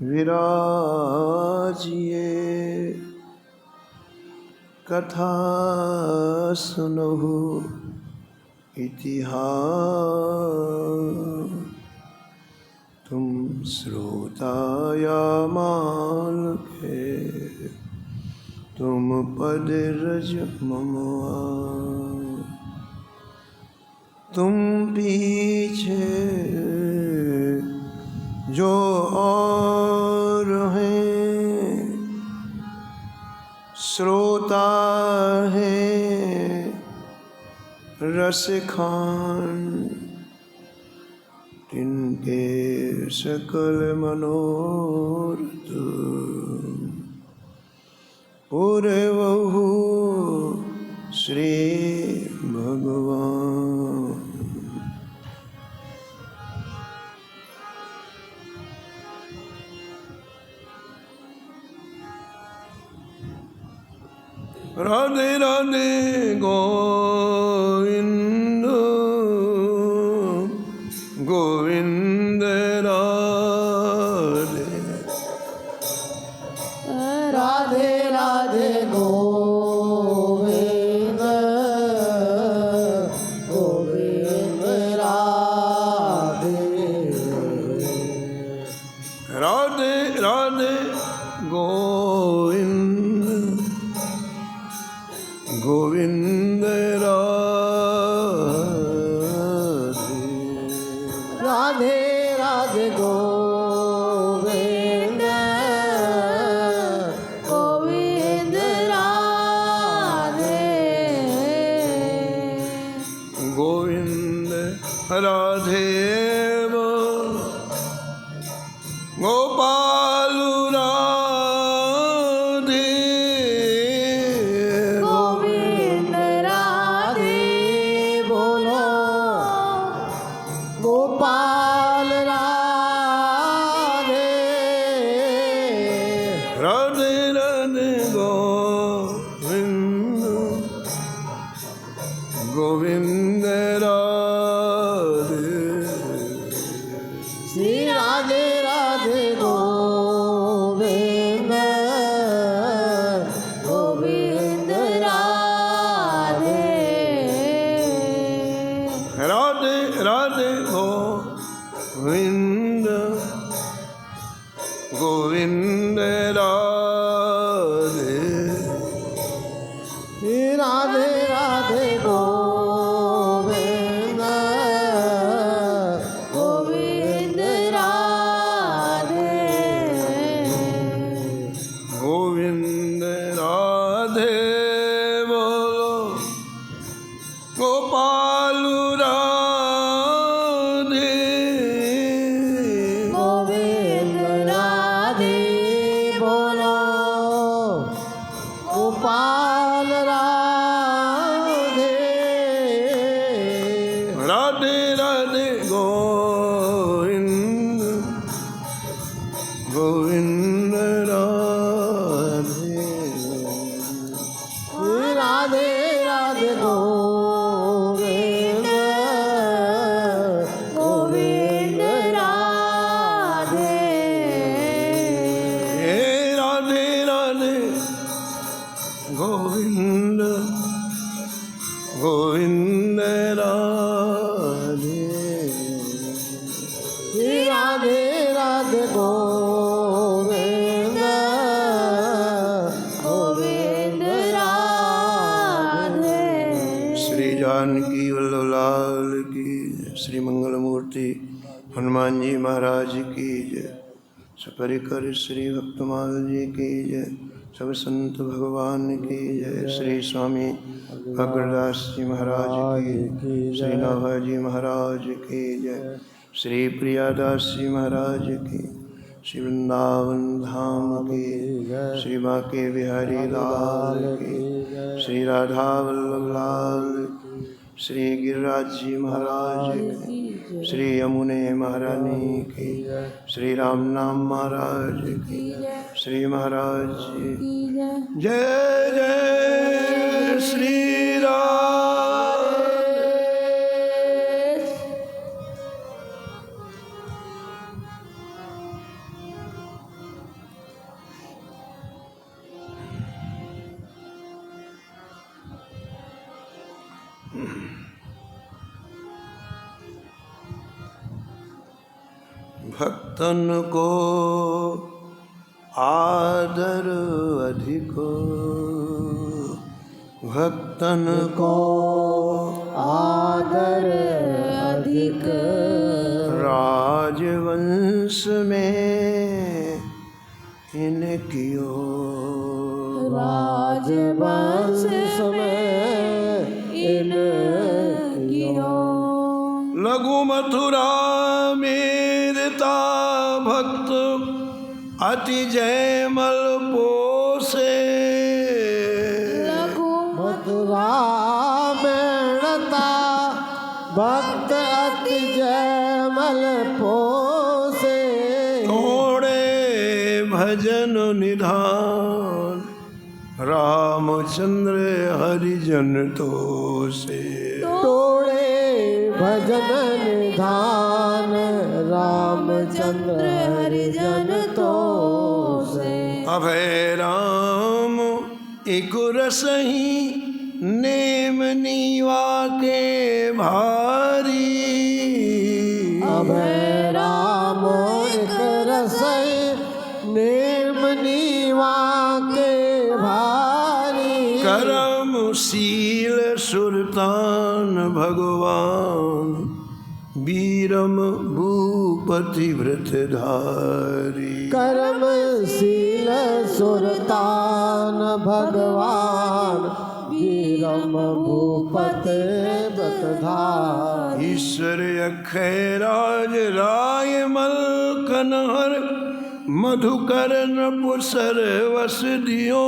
विराजिए। कथा सुनहु इतिहास, तुम श्रोता या मान के तुम पद रज ममुआ। तुम पीछे जो और हैं, श्रोता है रस खान, तिनके सकल मनोरथ पूरवहु श्री भगवान। राधे राधे गोविंद गोविंद राधे। राधे राधे गोविंद गोविंद राधे। राधे राधे गोविंद गोविंद राधे। राधे राधे गोविंद गोविंद राधे। गोविंद राधे गोपाल राधे। गोविंद राधे बोलो गोपाल राधे। राधे राधे गोविंद गोविंद राधे। श्री राधे राधे गोविंद गोविंद राधे। राधे राधे गोविंद गोविंद राधे। श्री राधे राधे गोविंद गोविंद राधे। गोविंद राधे बोलो गोपाल राधे। गोविंद राधे बोलो गोपाल राधे। राधे राधे गोविंद गोविंद राधे। राधे राधे गोविंद गोविंद राधे। हे राधे राधे गोविंद गोविंद राधे। राधे राधे गोविंद गोविंद राधे। श्री जानकी वल्लभ लाल की जय। श्री मंगल मूर्ति हनुमान जी महाराज की जय। सपरिकर श्री भक्तमाल जी की जय। सब संत भगवान की जय। श्री स्वामी अग्रदास जी महाराज की, श्री नौभाजी महाराज की जय। श्री प्रियादास जी महाराज की, श्री वृंदावन धाम की, श्री बांके बिहारी लाल की, श्री राधा वल्लभ लाल, श्री गिरिराज जी महाराज की, श्री यमुने महारानी की, श्री राम नाम महाराज की, श्री महाराज जी जय जय श्री राम। भक्तन को आदर अधिको, भक्तन को आदर अधिक, राजवंश में इनकियो, राजवंश में इनकियो। लघु मथुरा मेरता भक्त अति जयमल पोसे, मथुरा मेणता भक्त अति जयमल पोसे, थोड़े भजन निधान रामचंद्र हरिजन तो से, तोड़े भजन निधान रामचंद्र हरिजन तो से। अभय राम एक रसही नेम नीवा के भारी, अभय राम एक रसई नेम नीवा के भारी, कर्मशील सुरतान भगवान वीरम भूपति व्रतधारी, कर्मशील सुरतान भगवान वीरम भूपते व्रतधारी। ईश्वर अक्षय राज राय मल कनहर मधुकर नपुसर वस दियो,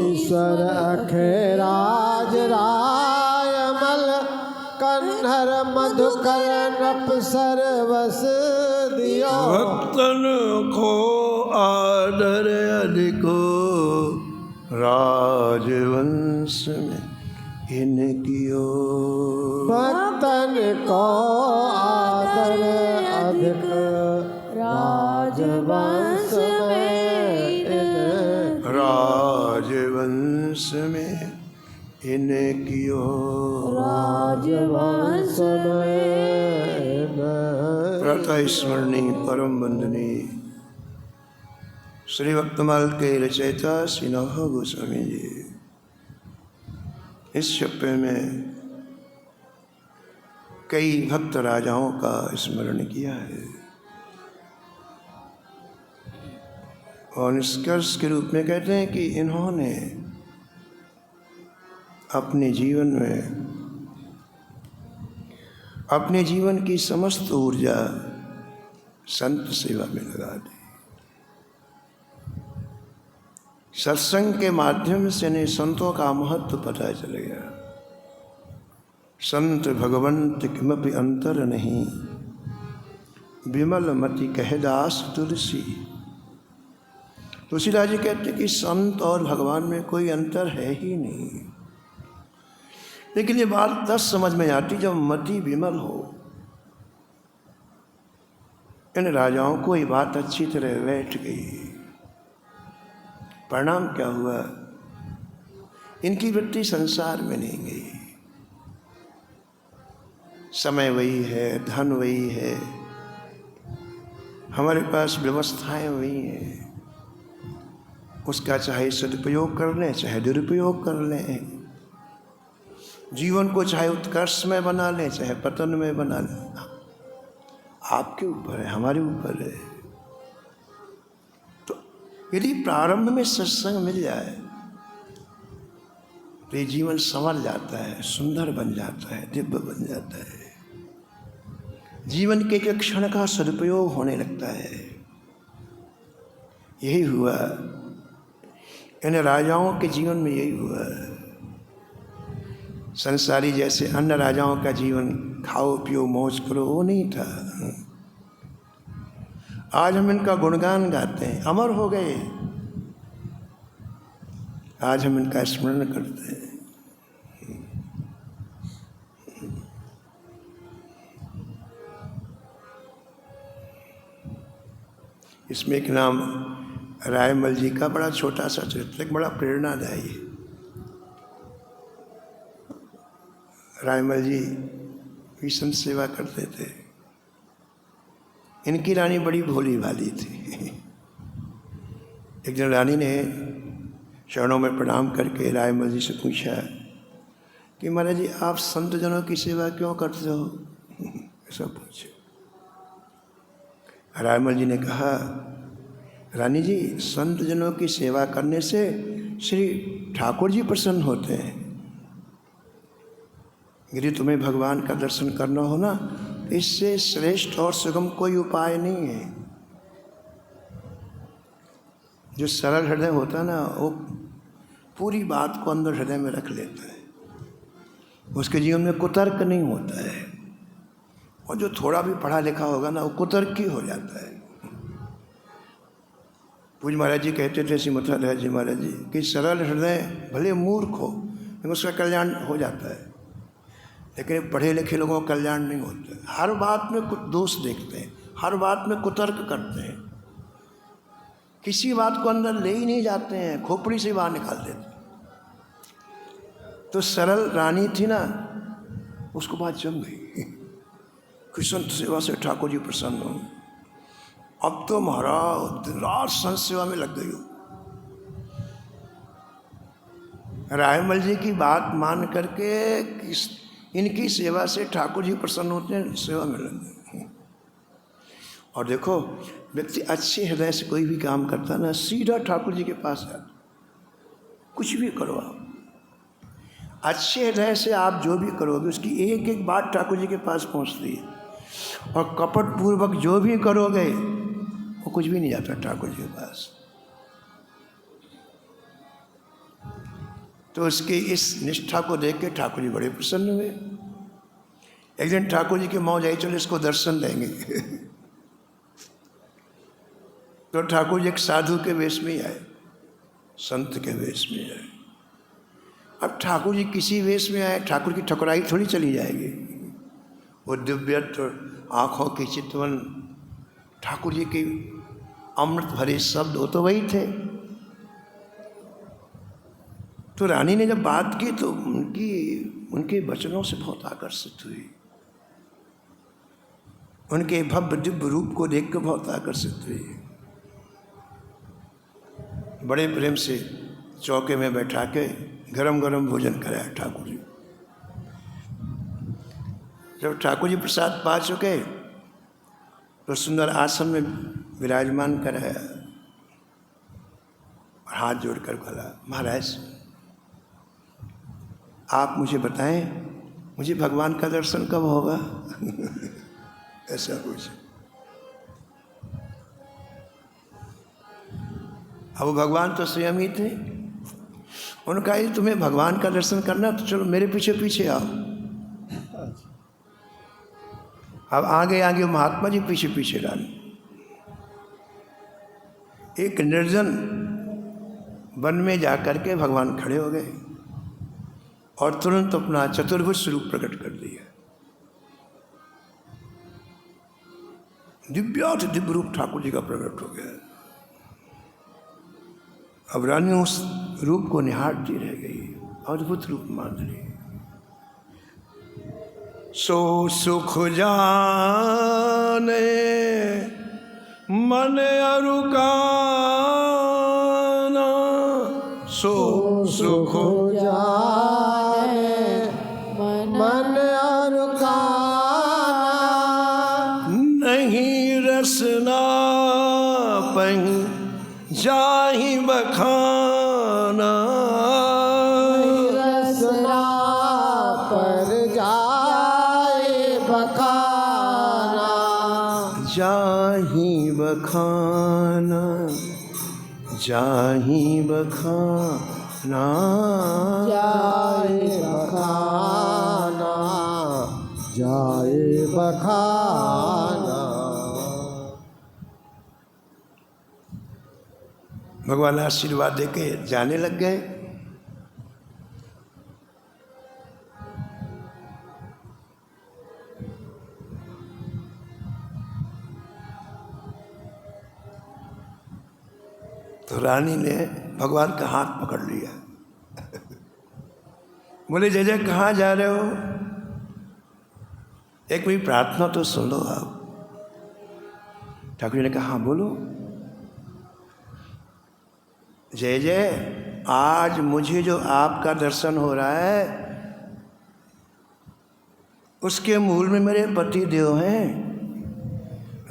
ईश्वर अखेराज रायमल कन्हर मधुकर नपसर वस दियो, भक्तन को आदर अधिको, राजवंश में इनकियो, भक्तन को आदर अधिक, राजवंश में राजवंश में इनकियो, राजवंश में प्रातः स्मरणीय परम वंदनीय श्री भक्तमाल के रचयिता श्री नवह गोस्वामी जी इस छप्पे में कई भक्त राजाओं का स्मरण किया है और निष्कर्ष के रूप में कहते हैं कि इन्होंने अपने जीवन की समस्त ऊर्जा संत सेवा में लगा दी। सत्संग के माध्यम से इन्हें संतों का महत्व पता चल गया। संत भगवंत किमपि अंतर नहीं, विमल मति कह दास तुलसी। तुलसीदास जी कहते कि संत और भगवान में कोई अंतर है ही नहीं। लेकिन ये बात तब समझ में आती जब मति विमल हो। इन राजाओं को ये बात अच्छी तरह बैठ गई। परिणाम क्या हुआ? इनकी वृत्ति संसार में नहीं गई। समय वही है, धन वही है, हमारे पास व्यवस्थाएं वही हैं, उसका चाहे सदुपयोग कर लें चाहे दुरुपयोग कर लें, जीवन को चाहे उत्कर्ष में बना लें चाहे पतन में बना लें, आपके ऊपर है, हमारे ऊपर है। तो यदि प्रारंभ में सत्संग मिल जाए तो ये जीवन संवर जाता है, सुंदर बन जाता है, दिव्य बन जाता है। जीवन के एक क्षण का सदुपयोग होने लगता है। यही हुआ इन राजाओं के जीवन में, यही हुआ। संसारी जैसे अन्य राजाओं का जीवन खाओ पियो मौज करो वो नहीं था। आज हम इनका गुणगान गाते हैं, अमर हो गए। आज हम इनका स्मरण करते हैं। इसमें एक नाम रायमल जी का बड़ा छोटा सा चरित्र, बड़ा प्रेरणादायी। रायमल जी भी संत सेवा करते थे। इनकी रानी बड़ी भोली भाली थी। एक दिन रानी ने चरणों में प्रणाम करके रायमल जी से पूछा कि महाराज जी आप संत जनों की सेवा क्यों करते हो? ऐसा पूछे। रायमल जी ने कहा, रानी जी संत जनों की सेवा करने से श्री ठाकुर जी प्रसन्न होते हैं। यदि तुम्हें भगवान का दर्शन करना हो ना, इससे श्रेष्ठ और सुगम कोई उपाय नहीं है। जो सरल हृदय होता है ना, वो पूरी बात को अंदर हृदय में रख लेता है, उसके जीवन में कुतर्क नहीं होता है। और जो थोड़ा भी पढ़ा लिखा होगा ना, वो कुतर्की हो जाता है। पूज महाराज जी कहते थे, श्री मथुरा जी महाराज जी, कि सरल हृदय भले मूर्ख हो लेकिन उसका कल्याण हो जाता है, लेकिन पढ़े लिखे लोगों का कल्याण नहीं होता है। हर बात में कुछ दोष देखते हैं, हर बात में कुतर्क करते हैं, किसी बात को अंदर ले ही नहीं जाते हैं, खोपड़ी से बाहर निकाल देते हैं। तो सरल रानी थी ना, उसको बात जम गई कि संत सेवा से ठाकुर जी प्रसन्न हो। अब तो महाराज दिन रात संत सेवा में लग गई हो। रायमल जी की बात मान करके इनकी सेवा से ठाकुर जी प्रसन्न होते हैं, सेवा में लग गए। और देखो, व्यक्ति अच्छे हृदय से कोई भी काम करता ना, सीधा ठाकुर जी के पास जाता। कुछ भी करो आप, अच्छे हृदय से आप जो भी करोगे उसकी एक एक बात ठाकुर जी के पास पहुंचती है। और कपट पूर्वक जो भी करोगे वो कुछ भी नहीं जाता ठाकुर जी के पास। तो उसकी इस निष्ठा को देख के ठाकुर जी बड़े प्रसन्न हुए। एक दिन ठाकुर जी की मौज आई, चलो इसको दर्शन देंगे। तो ठाकुर जी एक साधु के वेश में आए, संत के वेश में आए। अब ठाकुर जी किसी वेश में आए, ठाकुर की ठकुराई थोड़ी चली जाएगी। वो दिव्यत्व, आँखों की चितवन, ठाकुर जी के अमृत भरे शब्द, वो तो वही थे। तो रानी ने जब बात की तो उनके वचनों से बहुत आकर्षित हुई। उनके भव्य दिव्य रूप को देख कर बहुत आकर्षित हुई। बड़े प्रेम से चौके में बैठा के गरम गरम भोजन कराया ठाकुर जी। जब ठाकुर जी प्रसाद पा चुके तो सुंदर आसन में विराजमान कराया और हाथ जोड़कर बोला, महाराज आप मुझे बताएं, मुझे भगवान का दर्शन कब होगा? ऐसा कुछ। अब वो भगवान तो स्वयं ही थे। उन्होंने कहा, तुम्हें भगवान का दर्शन करना तो चलो मेरे पीछे पीछे आओ। अब आगे आगे महात्मा जी पीछे पीछे डाले। एक निर्जन वन में जाकर के भगवान खड़े हो गए और तुरंत अपना चतुर्भुज स्वरूप प्रकट कर दिया। दिव्याति दिव्य रूप ठाकुर जी का प्रकट हो गया। अब रानी उस रूप को निहारती रह गई, अद्भुत रूप मान ली। सो सुख जाने मन अरुकाना, सो सुख जाने मन अरुकाना, नहीं रसना पही जाहि बखाना, रसना पर जाए बखाना, जाहि बखाना, जाहि बखाना, जाए बखाना, जाए बखाना। भगवान आशीर्वाद देके जाने लग गए। तो रानी ने भगवान का हाथ पकड़ लिया। बोले, जय जय कहाँ जा रहे हो? एक मेरी प्रार्थना तो सुन लो आप। ठाकुर जी ने कहा, हाँ बोलो। जय जय, आज मुझे जो आपका दर्शन हो रहा है उसके मूल में मेरे पति देव हैं।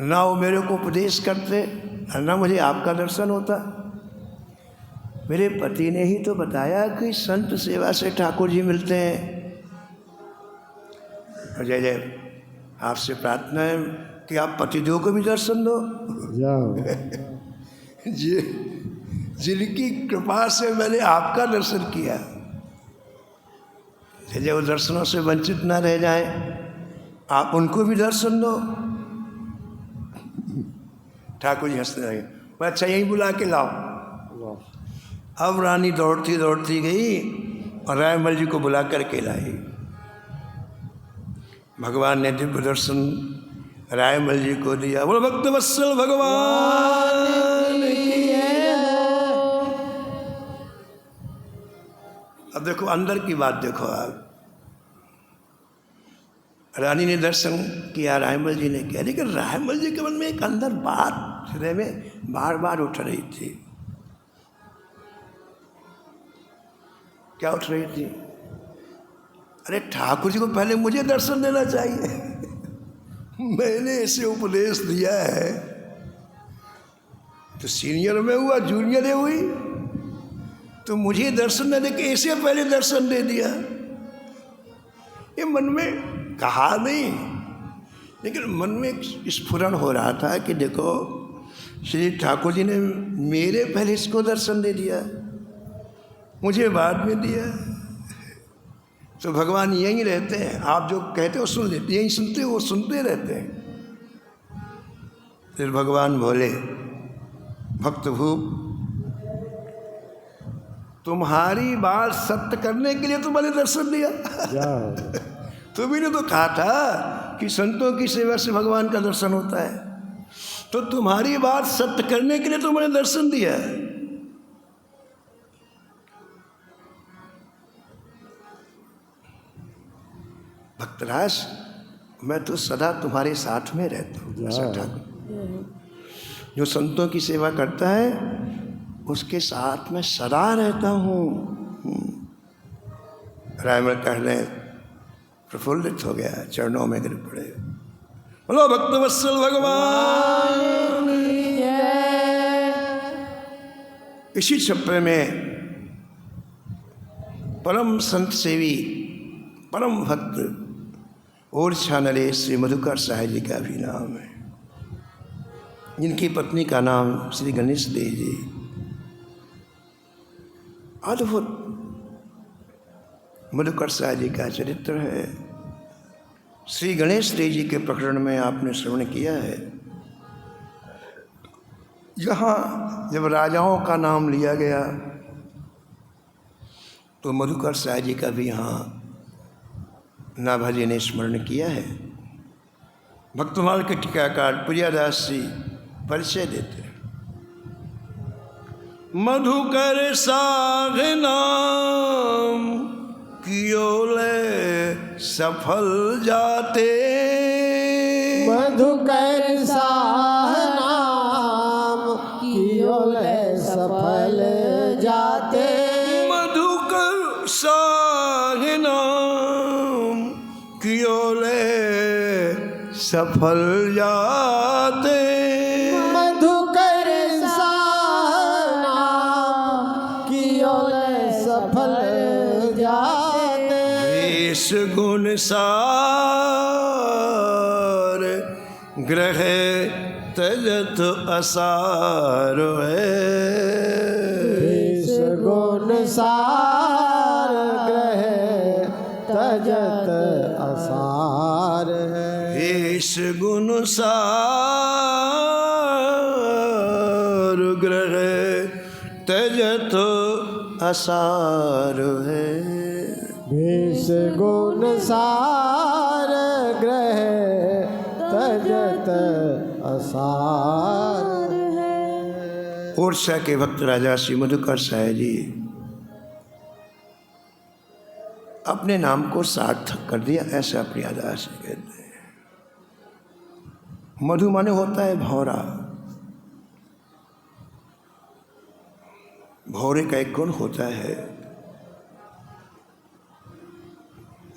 ना वो मेरे को उपदेश करते और ना मुझे आपका दर्शन होता। मेरे पति ने ही तो बताया कि संत सेवा से ठाकुर जी मिलते हैं। और जय जय, आपसे प्रार्थना है कि आप पतिदेव को भी दर्शन दो। जिनकी कृपा से मैंने आपका दर्शन किया, जय वो दर्शनों से वंचित ना रह जाए, आप उनको भी दर्शन दो। ठाकुर जी हंसने लगे, मैं अच्छा यहीं बुला के लाओ। अब रानी दौड़ती दौड़ती गई और रायमल जी को बुला करके लाई। भगवान ने दिव्य दर्शन रायमल जी को दिया। बोलो भक्त वत्सल भगवान की। अब देखो अंदर की बात देखो आप। रानी ने दर्शन किया, रायमल जी ने किया, लेकिन रायमल जी के मन में एक अंदर बात हृदय में बार बार उठ रही थी। क्या उठ रही थी? अरे ठाकुर जी को पहले मुझे दर्शन देना चाहिए। मैंने ऐसे उपदेश दिया है तो सीनियर में हुआ, जूनियर में हुई, तो मुझे दर्शन न दे के ऐसे पहले दर्शन दे दिया। ये मन में कहा नहीं, लेकिन मन में स्फुरण हो रहा था कि देखो श्री ठाकुर जी ने मेरे पहले इसको दर्शन दे दिया, मुझे बाद में दिया। तो भगवान यहीं रहते हैं, आप जो कहते हो सुन लेते, यहीं सुनते हो, वो सुनते रहते हैं। फिर भगवान बोले, भक्त भूप, तुम्हारी बात सत्य करने के लिए तो मैंने दर्शन दिया। तुम्ही ने तो कहा था कि संतों की सेवा से भगवान का दर्शन होता है, तो तुम्हारी बात सत्य करने के लिए तो मैंने दर्शन दिया। भक्तराज, मैं तो सदा तुम्हारे साथ में रहता हूँ। ऐसा ठाकुर जो संतों की सेवा करता है उसके साथ में सदा रहता हूँ। रायमल कहने प्रफुल्लित हो गया, चरणों में गिर पड़े। बोलो भक्त वत्सल भगवान। इसी छप्पे में परम संत सेवी परम भक्त ओरछा नरेश श्री मधुकर साहेब जी का भी नाम है, जिनकी पत्नी का नाम श्री गणेश देव जी। अद्भुत मधुकर साहेब जी का चरित्र है। श्री गणेश देव जी के प्रकरण में आपने श्रवण किया है। यहाँ जब राजाओं का नाम लिया गया तो मधुकर साहेब जी का भी यहाँ नाभा जी ने स्मरण किया है। भक्तमाल के टीकाकार प्रियादास जी परिचय देते हैं। मधुकर साध नाम कियोले सफल जाते। मधुकर साध नाम कियोले सफल जाते। मधुकर साध नाम कियोले सफल जाते। मधुकर साध नाम कियोले सफल जाते। देश गुण सार ग्रह तजत असार है। देश गुण सार ग्रह तजत असार है। देश गुण सार ग्रह तजत असार है। देश गुण सार ग्रह तजत असार है। ओरछा के भक्त राजा श्री मधुकर साहेब जी अपने नाम को सार्थक कर दिया, ऐसा प्रियादास कहते हैं। मधु माने होता है भौरा। भौरे का एक गुण होता है,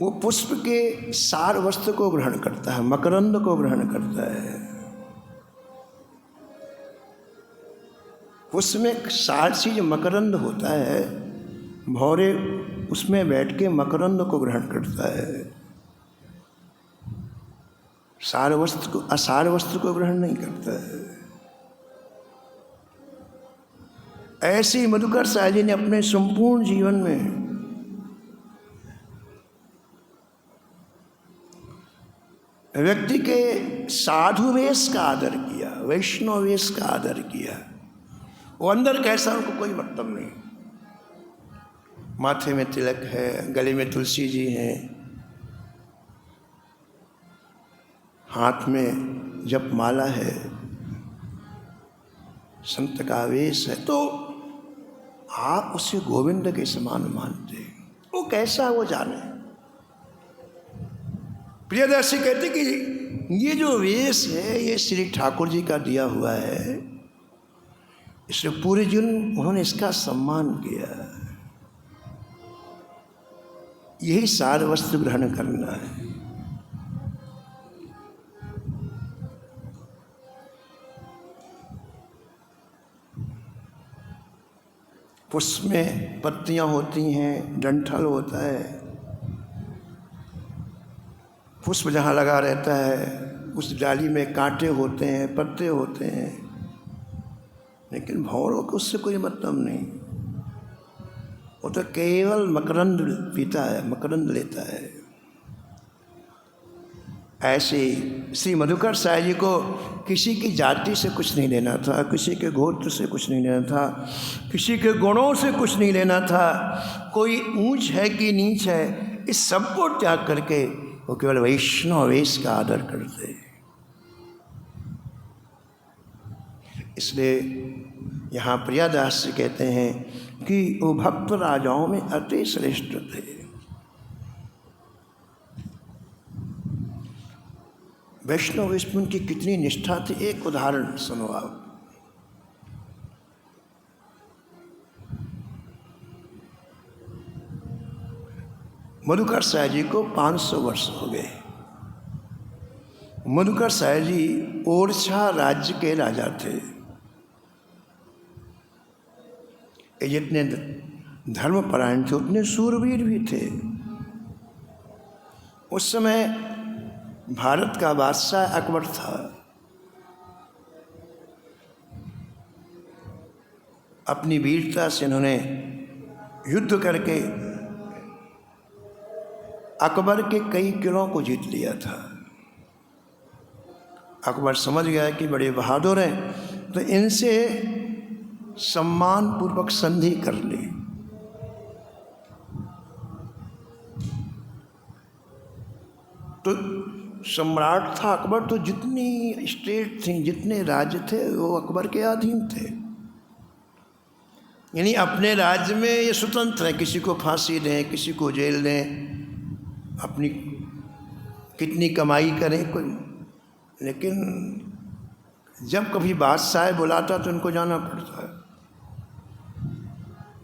वो पुष्प के सार वस्त्र को ग्रहण करता है, मकरंद को ग्रहण करता है। उसमें सार चीज मकरंद होता है, भौरे उसमें बैठ के मकरंद को ग्रहण करता है, सार वस्त्र को, असार वस्त्र को ग्रहण नहीं करता है। ऐसे ही मधुकर साहब जी ने अपने संपूर्ण जीवन में व्यक्ति के साधु वेश का आदर किया, वैष्णव वेश का आदर किया। वो अंदर कैसा उनको कोई मतलब नहीं। माथे में तिलक है, गले में तुलसी जी हैं, हाथ में जप माला है, संत का वेश है, तो आप उसे गोविंद के समान मानते हैं। वो कैसा वो जाने। प्रियदर्शी कहते कि ये जो वेश है ये श्री ठाकुर जी का दिया हुआ है, इसलिए पूरे जीवन उन्होंने इसका सम्मान किया। यही सार वस्त्र ग्रहण करना है। पुष्प में पत्तियां होती हैं, डंठल होता है, पुष्प जहाँ लगा रहता है उस डाली में कांटे होते हैं, पत्ते होते हैं, लेकिन भौरों को उससे कोई मतलब नहीं। वो तो केवल मकरंद पीता है, मकरंद लेता है। ऐसे श्री मधुकर साहब जी को किसी की जाति से कुछ नहीं लेना था, किसी के गोत्र से कुछ नहीं लेना था, किसी के गुणों से कुछ नहीं लेना था, कोई ऊंच है कि नीच है, इस सब को त्याग करके वो केवल वैष्णव वेश का आदर करते। इसलिए यहाँ प्रियादास जी कहते हैं कि वो भक्त राजाओं में अति श्रेष्ठ थे। वैष्णव वेश में उनकी कितनी निष्ठा थी, एक उदाहरण सुनो आप। मधुकर साहब जी को 500 वर्ष हो गए। मधुकर साहब जी ओरछा राज्य के राजा थे। ये जितने धर्मपरायण थे उतने सूरवीर भी थे। उस समय भारत का बादशाह अकबर था। अपनी वीरता से इन्होंने युद्ध करके अकबर के कई किलों को जीत लिया था। अकबर समझ गया कि बड़े बहादुर हैं, तो इनसे सम्मान पूर्वक संधि कर ली। तो सम्राट था अकबर, तो जितनी स्टेट थी, जितने राज्य थे, वो अकबर के अधीन थे। यानी अपने राज्य में ये स्वतंत्र है, किसी को फांसी दें, किसी को जेल दें, अपनी कितनी कमाई करें कोई। लेकिन जब कभी बादशाह बुलाता तो इनको जाना पड़ता है।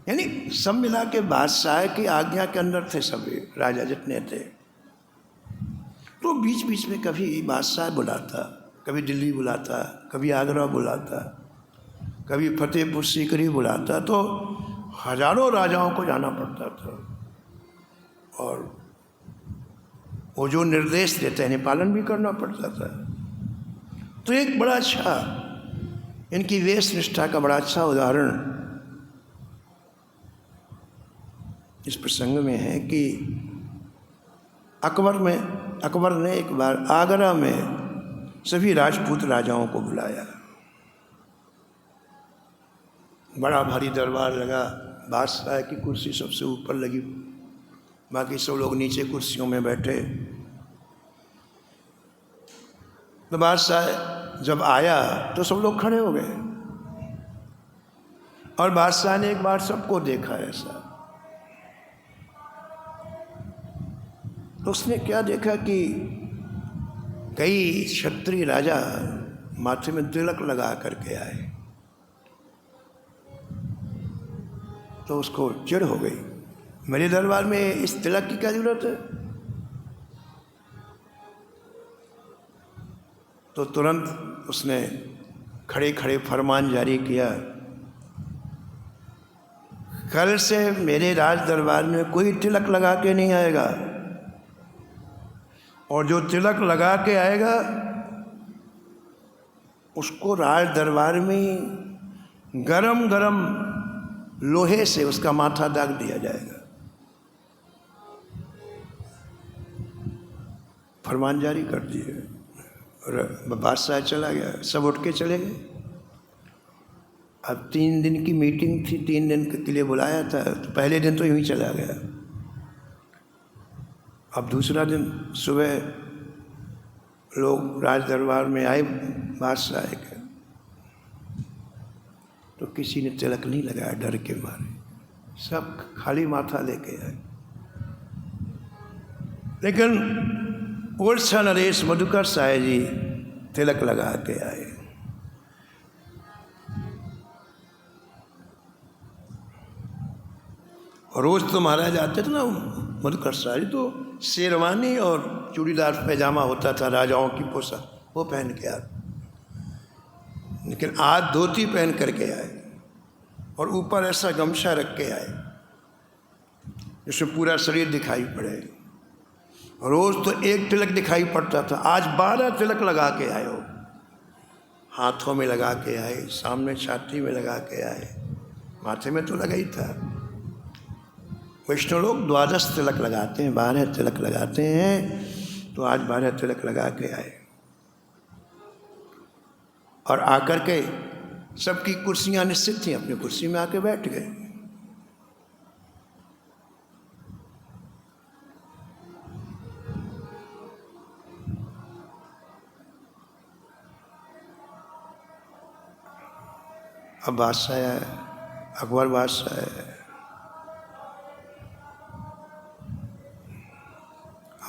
यानी सब मिला के बादशाह की आज्ञा के अंदर थे सभी राजा जितने थे। तो बीच बीच में कभी बादशाह बुलाता, कभी दिल्ली बुलाता, कभी आगरा बुलाता, कभी फतेहपुर सीकरी बुलाता, तो हजारों राजाओं को जाना पड़ता था। और वो जो निर्देश देते हैं पालन भी करना पड़ता था। तो एक बड़ा अच्छा इनकी वेश निष्ठा का बड़ा अच्छा उदाहरण इस प्रसंग में है कि अकबर ने एक बार आगरा में सभी राजपूत राजाओं को बुलाया। बड़ा भारी दरबार लगा, बादशाह की कुर्सी सबसे ऊपर लगी, बाकी सब लोग नीचे कुर्सियों में बैठे। तो बादशाह जब आया तो सब लोग खड़े हो गए, और बादशाह ने एक बार सबको देखा ऐसा। तो उसने क्या देखा कि कई क्षत्रिय राजा माथे में तिलक लगा करके आए तो उसको चिढ़ हो गई, मेरे दरबार में इस तिलक की क्या जरूरत है। तो तुरंत उसने खड़े खड़े फरमान जारी किया, कल से मेरे राज दरबार में कोई तिलक लगा के नहीं आएगा, और जो तिलक लगा के आएगा उसको राज दरबार में गरम गरम लोहे से उसका माथा दाग दिया जाएगा। फरमान जारी कर दिए और बादशाह चला गया, सब उठ के चले गए। अब 3 दिन की मीटिंग थी, 3 दिन के लिए बुलाया था, तो पहले दिन तो यूं ही चला गया। अब दूसरा दिन सुबह लोग राज दरबार में आए, बादशाह के, तो किसी ने तिलक नहीं लगाया, डर के मारे सब खाली माथा लेके आए। लेकिन ओरछा नरेश मधुकर साय जी तिलक लगा के आए। रोज तो महाराज आते थे ना मधुकर साय जी, तो शेरवानी और चूड़ीदार पैजामा होता था राजाओं की पोशाक, वो पहन के आते, लेकिन आज धोती पहन करके आए और ऊपर ऐसा गमछा रख के आए जिसमें पूरा शरीर दिखाई पड़े। रोज तो एक तिलक दिखाई पड़ता था, आज 12 तिलक लगा के आए हो, हाथों में लगा के आए, सामने छाती में लगा के आए, माथे में तो लगा ही था। वैष्णव लोग 12 तिलक लगाते हैं, 12 तिलक लगाते हैं, तो आज 12 तिलक लगा के आए और आकर के सबकी कुर्सियां निश्चित थी, अपनी कुर्सी में आके बैठ गए। अब बादशाह है, अकबर बादशाह है,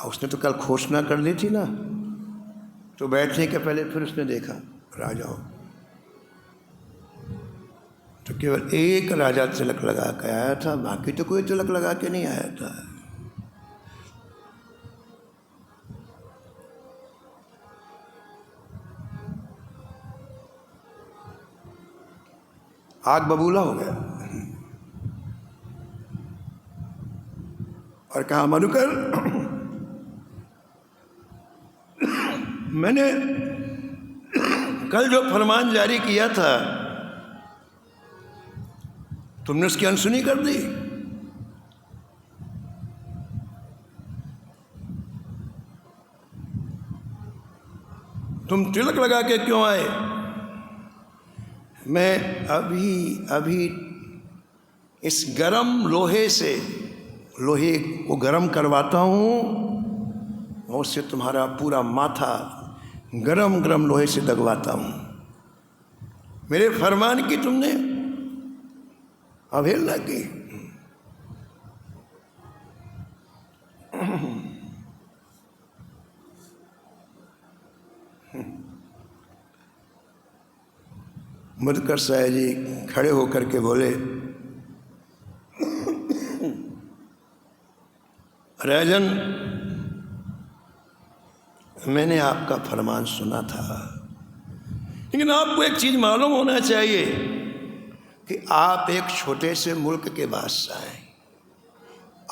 उसने तो कल घोषणा कर दी थी ना, तो बैठने के पहले फिर उसने देखा राजाओं, तो केवल एक राजा तिलक लगा के आया था, बाकी तो कोई तिलक लगा के नहीं आया था। आग बबूला हो गया और कहा, मधुकर मैंने कल जो फरमान जारी किया था तुमने उसकी अनसुनी कर दी। तुम तिलक लगा के क्यों आए? मैं अभी इस गरम लोहे से, लोहे को गरम करवाता हूँ और उससे तुम्हारा पूरा माथा गरम गरम लोहे से दगवाता हूँ। मेरे फरमान की तुमने अवहेलना की। मधुकर साय जी खड़े होकर के बोले, राजन, मैंने आपका फरमान सुना था, लेकिन आपको एक चीज मालूम होना चाहिए कि आप एक छोटे से मुल्क के बादशाह हैं।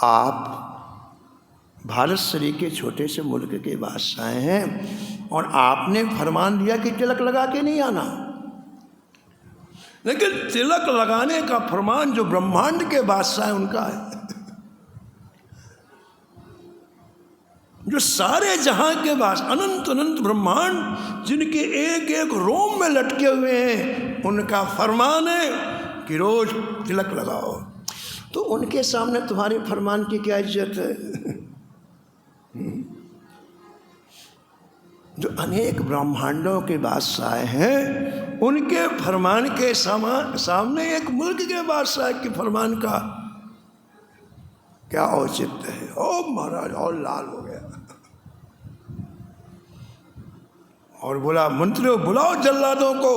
आप भारत श्री के छोटे से मुल्क के बादशाह हैं और आपने फरमान दिया कि तिलक लगा के नहीं आना, लेकिन तिलक लगाने का फरमान जो ब्रह्मांड के बादशाह है उनका है, जो सारे जहां के बादशाह, अनंत अनंत ब्रह्मांड जिनके एक एक रोम में लटके हुए हैं, उनका फरमान है कि रोज तिलक लगाओ। तो उनके सामने तुम्हारे फरमान की क्या इज्जत है? जो अनेक ब्रह्मांडों के बादशाह हैं, उनके फरमान के सामने एक मुल्क के बादशाह के फरमान का क्या औचित्य है? ओ महाराज और लाल हो गया। और बोला, मंत्रियों बुलाओ जल्लादों को,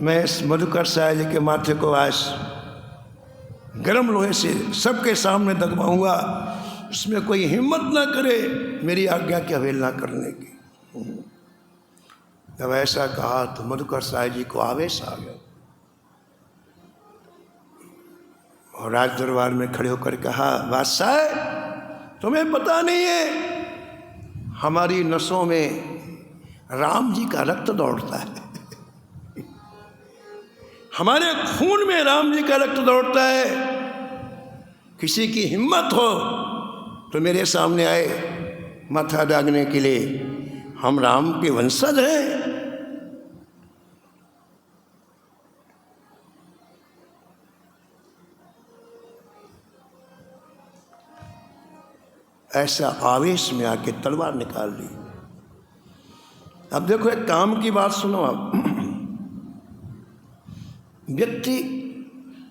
मैं इस मधुकर साय जी के माथे को आज गरम लोहे से सबके सामने दगवाऊंगा, उसमें कोई हिम्मत ना करे मेरी आज्ञा की अवहेलना करने की। जब ऐसा कहा तो मधुकर साय जी को आवेश आ गया और राज दरबार में खड़े होकर कहा, बादशाह तुम्हें पता नहीं है हमारी नसों में राम जी का रक्त दौड़ता है, हमारे खून में राम जी का रक्त दौड़ता है। किसी की हिम्मत हो तो मेरे सामने आए माथा दागने के लिए, हम राम के वंशज हैं। ऐसा आवेश में आके तलवार निकाल ली। अब देखो एक काम की बात सुनो आप। व्यक्ति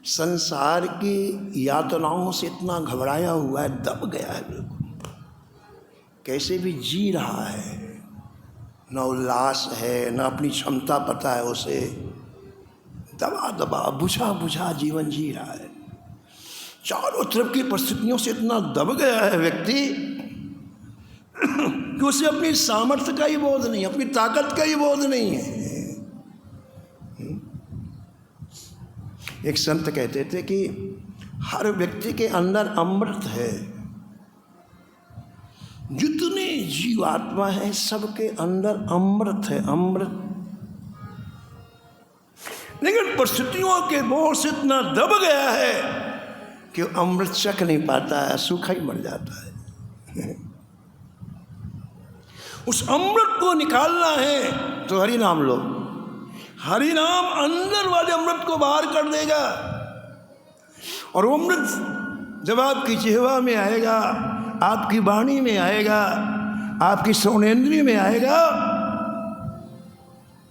संसार की यातनाओं से इतना घबराया हुआ है, दब गया है बिल्कुल, कैसे भी जी रहा है, न उल्लास है न अपनी क्षमता पता है उसे, दबा दबा बुझा बुझा जीवन जी रहा है। चारों तरफ की परिस्थितियों से इतना दब गया है व्यक्ति कि उसे अपनी सामर्थ्य का ही बोध नहीं, अपनी ताकत का ही बोध नहीं है। एक संत कहते थे कि हर व्यक्ति के अंदर अमृत है, जितने जीवात्मा है सबके अंदर अमृत है, अमृत। लेकिन परिस्थितियों के बोझ से इतना दब गया है कि अमृत चख नहीं पाता है, सूखा ही मर जाता है। उस अमृत को निकालना है तो हरि नाम लो। हरि नाम अंदर वाले अमृत को बाहर कर देगा, और वो अमृत जब आपकी जिह्वा में आएगा, आपकी वाणी में आएगा, आपकी श्रवणेंद्रिय में आएगा,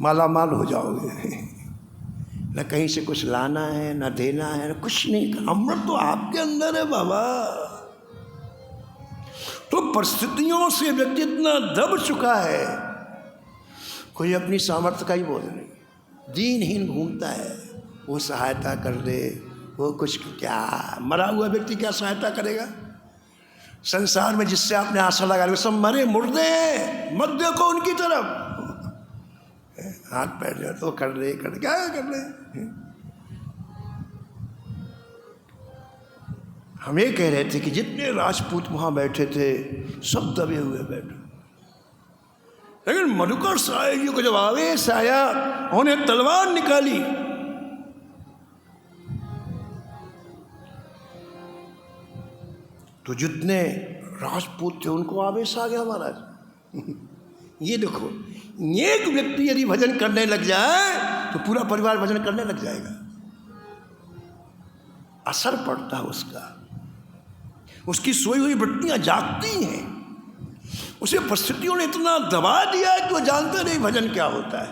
मालामाल हो जाओगे। न कहीं से कुछ लाना है, न देना है, न कुछ नहीं। अमृत तो आपके अंदर है बाबा। तो परिस्थितियों से व्यक्ति इतना दब चुका है, कोई अपनी सामर्थ्य का ही बोध नहीं, दीनहीन घूमता है। वो सहायता कर दे, वो कुछ, क्या मरा हुआ व्यक्ति क्या सहायता करेगा? संसार में जिससे आपने आशा लगा ली सब मरे मुर्दे हैं, मत देखो उनकी तरफ। हाथ पैर जो तो कर रहे, क्या कर रहे। हम ये कह रहे थे कि जितने राजपूत वहां बैठे थे सब दबे हुए बैठे, लेकिन मधुकर साय जी को जब आवेश आया, उन्हें तलवार निकाली, तो जितने राजपूत थे उनको आवेश आ गया महाराज। ये देखो, एक व्यक्ति यदि भजन करने लग जाए तो पूरा परिवार भजन करने लग जाएगा, असर पड़ता है उसका, उसकी सोई हुई वृत्तियां जागती हैं। उसे परिस्थितियों ने इतना दबा दिया है कि वो जानता नहीं भजन क्या होता है।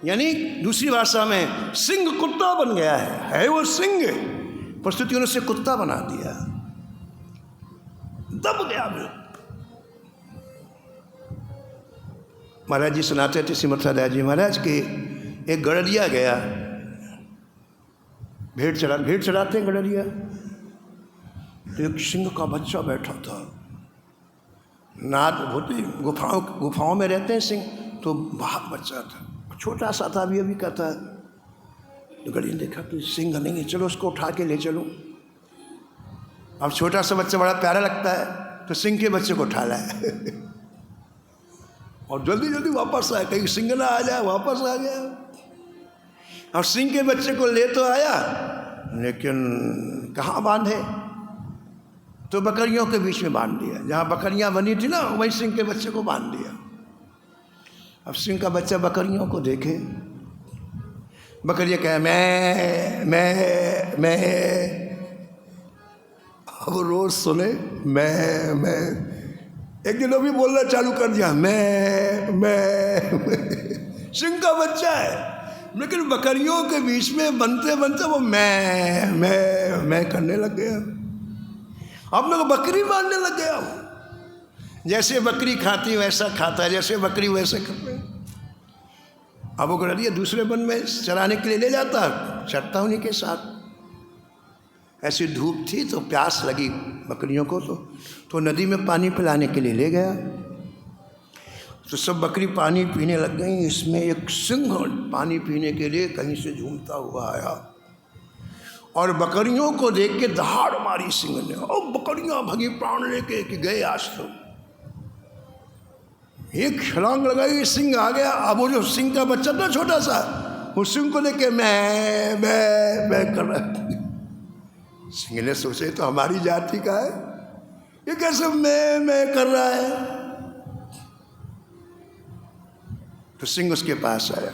यानी दूसरी भाषा में सिंह कुत्ता बन गया है वो सिंह, परिस्थितियों ने उसे कुत्ता बना दिया, दब गया। महाराज जी सुनाते थे, श्रीमद दास जी महाराज के एक गड़रिया गया, भेंट चढ़ाते हैं गड़रिया, तो एक सिंह का बच्चा बैठा था। नाद होती गुफाओं में रहते हैं सिंह, तो बाहर बच्चा था, छोटा सा था, अभी का था। तो गड़िया ने देखा तो सिंह नहीं है, चलो उसको उठा के ले चलो। अब छोटा सा बच्चा बड़ा प्यारा लगता है, तो सिंह के बच्चे को उठा लाया और जल्दी जल्दी वापस आया, कहीं सिंह ना आ जाए, वापस आ गया। और सिंह के बच्चे को ले तो आया, लेकिन कहाँ बांधे, तो बकरियों के बीच में बांध दिया। जहाँ बकरियाँ बनी थी ना, वहीं सिंह के बच्चे को बांध दिया। अब सिंह का बच्चा बकरियों को देखे, बकरियाँ कहे मैं। अब रोज सुने मैं। एक दिन भी बोलना चालू कर दिया, मैं। सिंह का बच्चा है, लेकिन बकरियों के बीच में बनते बनते वो मैं करने लग गया। अब लोग बकरी मारने लग गया। जैसे बकरी खाती वैसा खाता है, जैसे बकरी वैसे खाता है। अब वो गड़िया दूसरे वन में चराने के लिए ले जाता, चरता उन्हीं के साथ। ऐसी धूप थी तो प्यास लगी बकरियों को, तो नदी में पानी पिलाने के लिए ले गया। तो सब बकरी पानी पीने लग गई। इसमें एक सिंह पानी पीने के लिए कहीं से झूमता हुआ आया और बकरियों को देख के दहाड़ मारी सिंह ने, और बकरियां भगी प्राण लेके कि गए आज तो। एक छलांग लगाई, सिंह आ गया। अब वो जो सिंह का बच्चा था छोटा सा, वो सिंह को लेके मैं कर रहा। सिंह ने सोचे तो हमारी जाति का है, ये कैसे मैं कर रहा है। तो सिंह उसके पास आया,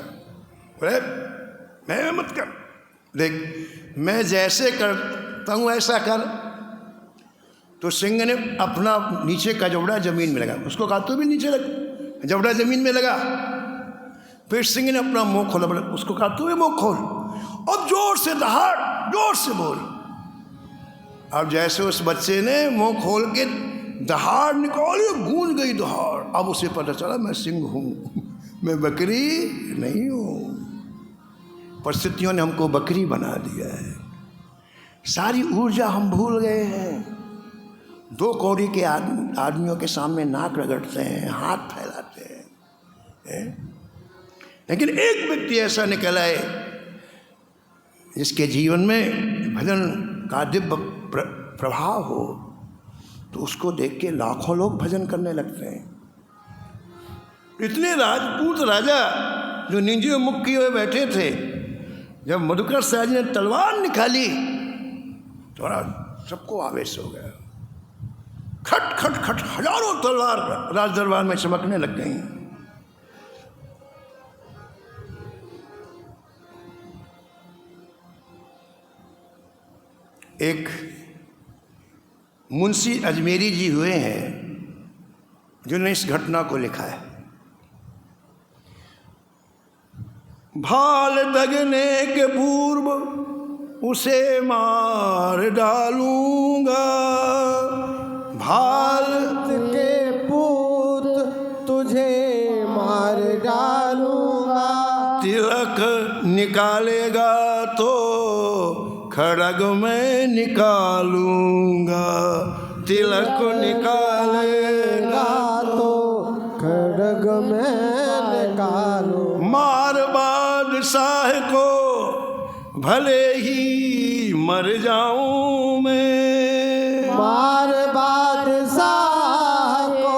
बोले मैं मत कर, देख मैं जैसे करता हूँ ऐसा कर। तो सिंह ने अपना नीचे का जबड़ा जमीन में लगा, उसको कहा तू भी नीचे लग, जबड़ा जमीन में लगा। फिर सिंह ने अपना मुंह खोला, बोला उसको कहा तू भी मुंह खोल, अब जोर से दहाड़, जोर से बोल। अब जैसे उस बच्चे ने मुंह खोल के दहाड़ निकाली, गूंज गई दहाड़। अब उसे पता चला मैं सिंह हूँ, मैं बकरी नहीं हूँ। परिस्थितियों ने हमको बकरी बना दिया है। सारी ऊर्जा हम भूल गए हैं। दो कौड़ी के आदमियों के सामने नाक रगड़ते हैं, हाथ फैलाते हैं। लेकिन एक व्यक्ति ऐसा निकला है जिसके जीवन में भजन का दिव्य प्रभाव हो, तो उसको देख के लाखों लोग भजन करने लगते हैं। इतने राजपूत राजा जो निंजे मुख किए हुए बैठे थे, जब मधुकर शाह जी ने तलवार निकाली तो सबको आवेश हो गया। खट खट खट हजारों तलवार राज दरबार में चमकने लग गई। एक मुंशी अजमेरी जी हुए हैं जिन्होंने इस घटना को लिखा है। भाल दगने के पूर्व उसे मार डालूंगा, भाल के पूत तुझे मार डालूंगा। तिलक निकालेगा तो खड़ग में निकालूंगा, तिलक निकालेगा तो खड़ग में निकालूं। मार बादशाह को भले ही मर जाऊं मैं, मार बादशाह को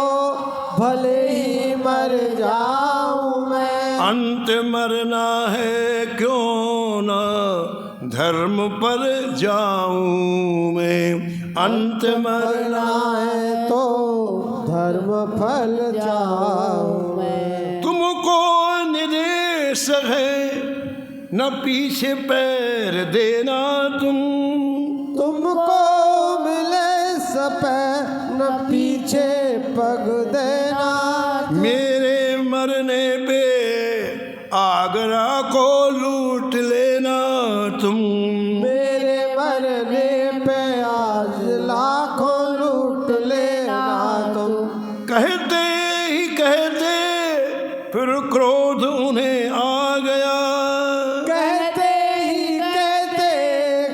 भले ही मर जाऊं मैं। अंत मरना है क्यों न धर्म पर जाऊं मैं, अंत मरना है तो धर्म फल जाऊं मैं। तुमको निर्देश है न पीछे पैर देना तुमको मिले सपे न पीछे पग देना। मेरे मरने पे आगरा को लूट लेना तुम, मेरे मरने पे आज लाखों लूट लेना तुम। कहते ही कहते फिर क्रोध उन्हें आ गया, कहते ही कहते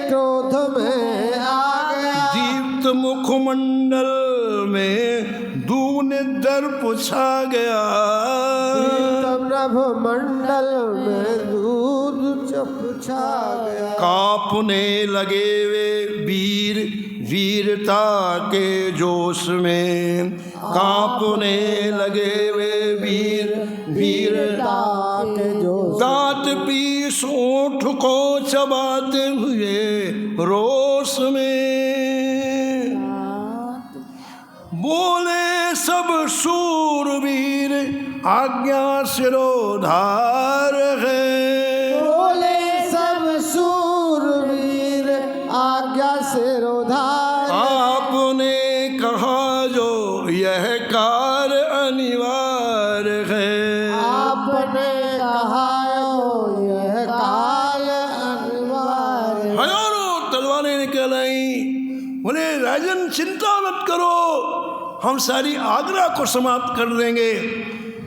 क्रोध में आ गया। दीप्त मुखमंडल में दून दर्प छा गया, नभ मंडल में दूध चप छा गया। कांपने लगे वे वीर वीरता के जोश में, कांपने लगे वे वीर वीरता के जोश। दांत पीस ओठ को चबाते हुए रोष में बोले सब शूरवीर आज्ञा सिरोधार है, बोले सब शूरवीर आज्ञा सिरोधार। आपने कहा जो यह कार्य अनिवार्य है, आपने कहा यह काल अनिवार्य। हजारों तलवारें निकल आई। बोले राजन चिंता मत करो, हम सारी आगरा को समाप्त कर देंगे,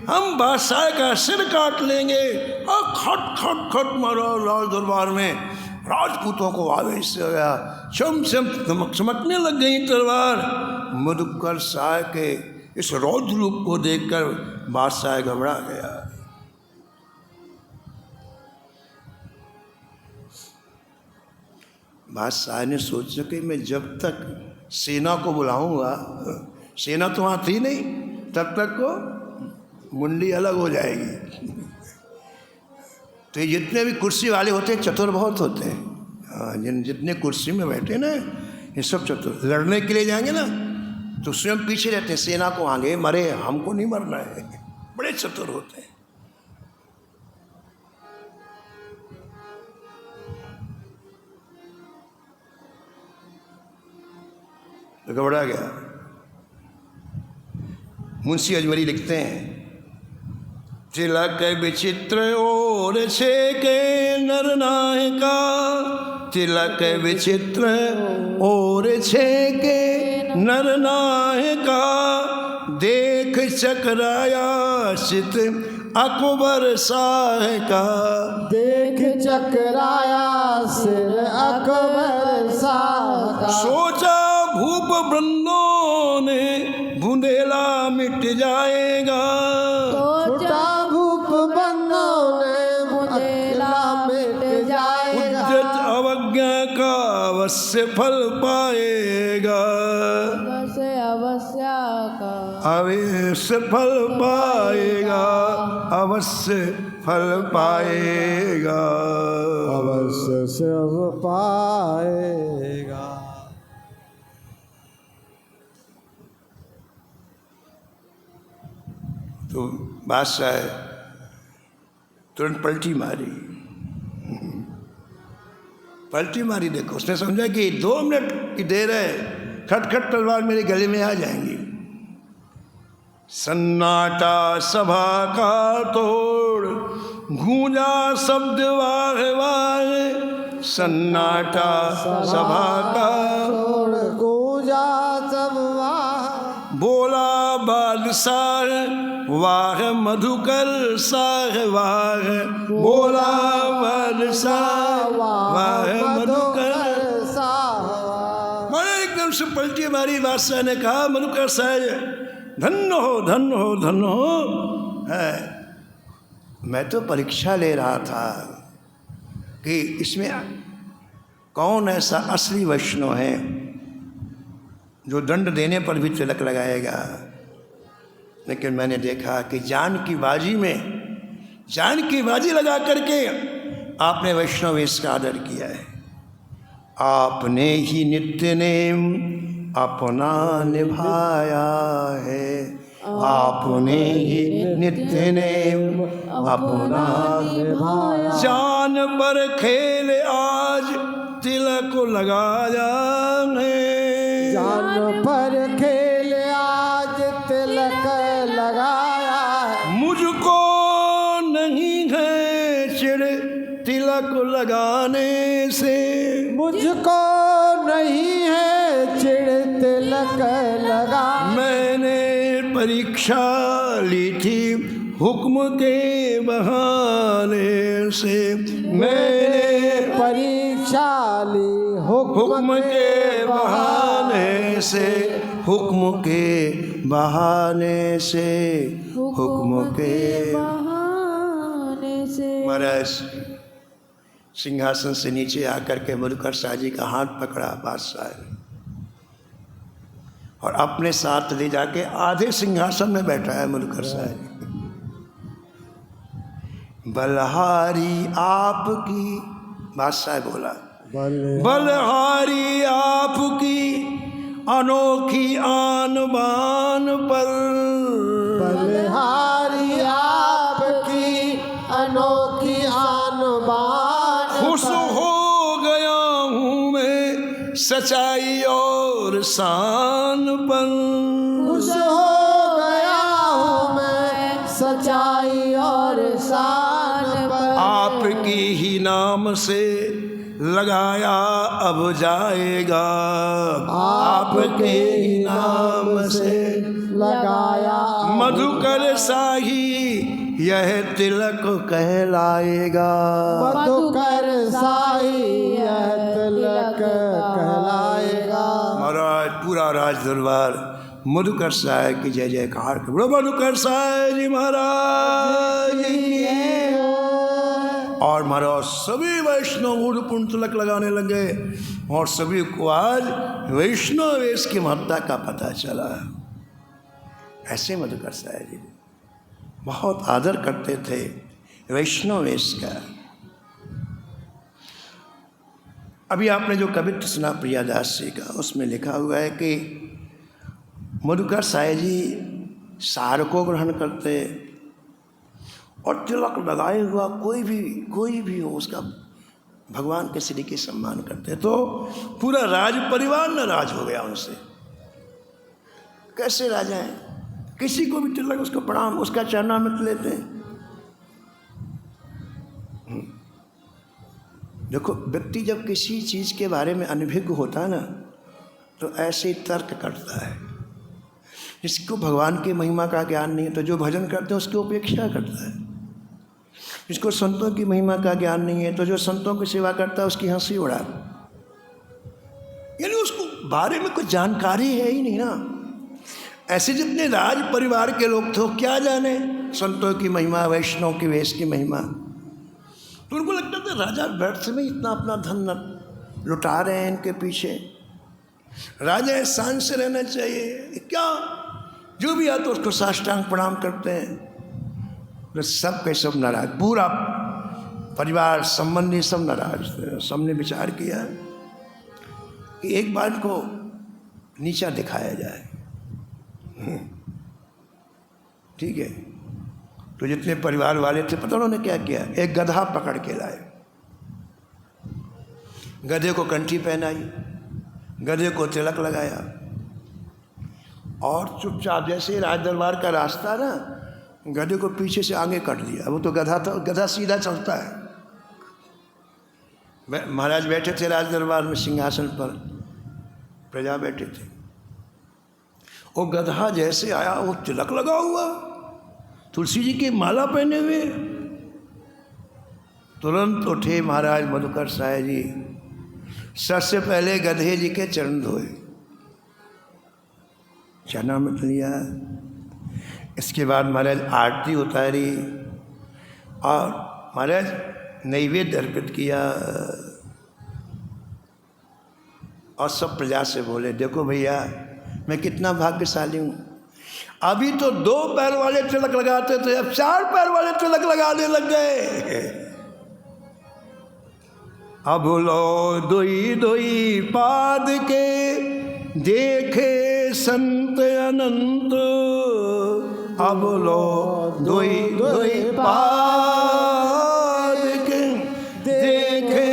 हम बादशाह का सिर काट लेंगे। और खट खट खट मारो राज दरबार में, राजपूतों को आवेश से हो गया, चम चम चमकने लग गई तलवार। मधुकर शाह के इस रौद्र रूप को देखकर बादशाह घबरा गया। बादशाह ने सोचा कि मैं जब तक सेना को बुलाऊंगा, सेना तो वहाँ थी नहीं, तब तक को मुंडी अलग हो जाएगी। तो ये जितने भी कुर्सी वाले होते हैं चतुर बहुत होते हैं। जितने कुर्सी में बैठे ना ये सब चतुर। लड़ने के लिए जाएंगे ना तो स्वयं पीछे रहते हैं, सेना को आगे मरे, हमको नहीं मरना है। बड़े चतुर होते हैं। तो घबरा गया। मुंशी अजमरी लिखते हैं, तिलक विचित्र और छे के नर नायका, तिलक विचित्र और छे के नर नायका, देख चकराया चित अकबर शाह का, देख चकराया सिर अकबर शाह का। सोचा भूप वृंदों ने बुंदेला मिट जाएगा, छोटा भूप बंदों ने बुंदेला मिट जाएगा। उद्यत अवज्ञा का अवश्य फल पाएगा, अवश्य फल पाएगा, अवश्य फल पाएगा, अवश्य से पाएगा। तो बादशाह तुरंत पलटी मारी। पलटी मारी, देखो उसने समझा कि 2 मिनट की देर है, खटखट तलवार मेरे गले में आ जाएंगी। सन्नाटा सभा का तोड़, गूंजा शब्द वाह वाह, सन्नाटा सभा का तोड़, गूंजा सब वाह। बोला बादशाह वाह मधुकर शाह वाह, बोला बादशाह वाह मधुकर शाह। मैंने एकदम से पलटी मारी। बादशाह ने कहा, मधुकर शाह धन्य हो, धन्य हो, धन्य हो। है, मैं तो परीक्षा ले रहा था कि इसमें कौन ऐसा असली वैष्णव है जो दंड देने पर भी तिलक लगाएगा। लेकिन मैंने देखा कि जान की बाजी में, जान की बाजी लगा करके आपने वैष्णव वेश का आदर किया है। आपने ही नित्य नेम अपना निभाया है, आपने ही नित्य नेम अपना निभाया। जान पर खेल आज तिलक लगाया है, जान पर खेल आज तिलक लगाया है। मुझको नहीं है चिढ़ तिलक लगाने से, मुझको नहीं है चिढ़ तिलक लगा। मैंने परीक्षा ली थी हुक्म के बहाने से, मैंने परीक्षा ली हुक्म के बहाने से, हुक्म के बहाने से, हुक्म के बहाने से। महाराज सिंहासन से नीचे आकर के मधुकर शाह जी का हाथ पकड़ा बादशाह ने और अपने साथ ले जाके आधे सिंहासन में बैठा है मधुकर शाह जी। बलहारी आपकी, बादशाह बोला, बलहारी आपकी अनोखी आन बान पर, बलहारी आपकी अनोखी आन बान। खुश हो गया हूँ मैं सच्चाई और शान पर, खुश हो गया हूँ मैं सच्चाई और शान पर। आपकी ही नाम से लगाया अब जाएगा, आपके ही नाम से लगाया मधुकर शाही यह तिलक कहलाएगा। मधुकर शाही यह तिलक कहलाएगा। महाराज पूरा राज दरबार मधुकर साहब की जय जयकार कर। बोलो मधुकर साहब जी महाराज की। और महाराज सभी वैष्णव मूढ़ तिलक लगाने लगे और सभी को आज वैष्णव वेश की महत्ता का पता चला। ऐसे मधुकर साहब जी बहुत आदर करते थे वैष्णव वेश का। अभी आपने जो कवित्र सुना प्रियादास जी का, उसमें लिखा हुआ है कि मधुकर साहब जी सार को ग्रहण करते और तिलक लगाए हुआ कोई भी हो उसका भगवान के श्री के सम्मान करते। तो पूरा राज परिवार नाराज हो गया उनसे। कैसे राजा हैं, किसी को भी तिलक उसको प्रणाम, उसका चरणामृत लेते हैं। देखो व्यक्ति जब किसी चीज़ के बारे में अनभिज्ञ होता है ना, तो ऐसे ही तर्क करता है। जिसको भगवान की महिमा का ज्ञान नहीं है तो जो भजन करते हैं उसकी उपेक्षा करता है। जिसको संतों की महिमा का ज्ञान नहीं है तो जो संतों की सेवा करता है उसकी हंसी उड़ाता, यानी उसको बारे में कुछ जानकारी है ही नहीं ना। ऐसे जितने राज परिवार के लोग थे क्या जाने संतों की महिमा, वैष्णव की वेश की महिमा। तो उनको लगता था राजा व्यर्थ में इतना अपना धन लुटा रहे हैं इनके पीछे, राजा एहसान से रहना चाहिए। क्या जो भी आता उसको साष्टांग प्रणाम करते हैं। तो सब के सब नाराज, पूरा परिवार संबंधी सब नाराज थे। सबने विचार किया कि एक बार को नीचा दिखाया जाए। ठीक है, तो जितने परिवार वाले थे पता उन्होंने क्या किया, एक गधा पकड़ के लाए, गधे को कंठी पहनाई, गधे को तिलक लगाया और चुपचाप जैसे राज दरबार का रास्ता ना, गधे को पीछे से आगे कर दिया। वो तो गधा था, गधा सीधा चलता है। महाराज बैठे थे राज दरबार में सिंहासन पर, प्रजा बैठे थे। वो गधा जैसे आया, वो तिलक लगा हुआ, तुलसी जी की माला पहने हुए, तुरंत उठे महाराज मधुकर साहब जी, सबसे पहले गधे जी के चरण धोए, चरणामृत लिया। इसके बाद महाराज आरती उतारी और महाराज नैवेद्य अर्पित किया और सब प्रजा से बोले, देखो भैया मैं कितना भाग्यशाली हूँ। अभी तो 2 पैर वाले तिलक लगाते थे, अब 4 पैर वाले तिलक लगाने लग गए। अब लो दुई दुई पाद के देखे संत अनंत, अब लो दुई दुई पाद के देखे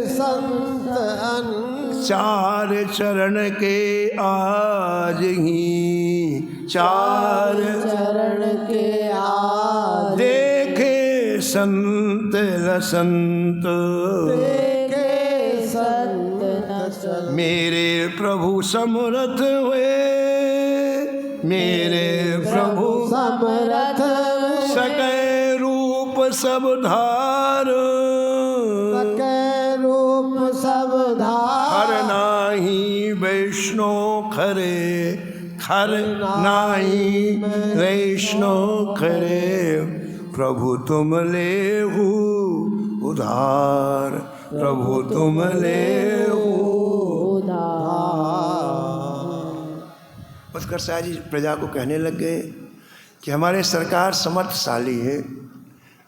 संत अनंत। 4 चरण के आज ही, 4 चरण के आज देखे संत लसंत, देखे संत नसंत। मेरे प्रभु समरथ हुए, मेरे प्रभु समरथ सकै रूप सब धार, सकै रूप सब धार। हर नाही वैष्णव खरे, खर नाही वैष्णव खरे, प्रभु तुम लेहु उधार, प्रभु तुम लेहु मधुकर साहब जी प्रजा को कहने लग गए कि हमारे सरकार समर्थशाली है,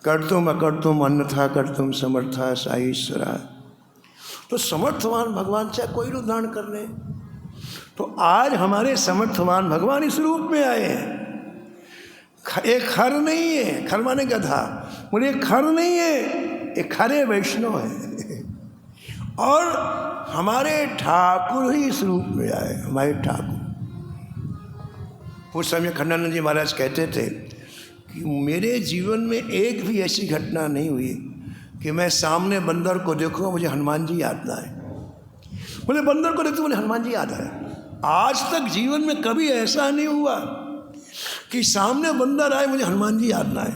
कर तुम अकर तुम अन्यथा कर तुम समर्था साईश्वरा। तो समर्थवान भगवान चाहे कोई रूप धारण कर ले, तो आज हमारे समर्थवान भगवान इस रूप में आए हैं। एक खर नहीं है, खर माने गधा, बोले एक खर नहीं है, एक खरे वैष्णव है। और हमारे ठाकुर ही इस रूप में आए, हमारे ठाकुर। उस समय खंडानंद जी महाराज कहते थे कि मेरे जीवन में एक भी ऐसी घटना नहीं हुई कि मैं सामने बंदर को देखूँ मुझे हनुमान जी याद ना आए, मुझे बंदर को देखते मुझे हनुमान जी याद आए। आज तक जीवन में कभी ऐसा नहीं हुआ कि सामने बंदर आए मुझे हनुमान जी याद ना आए।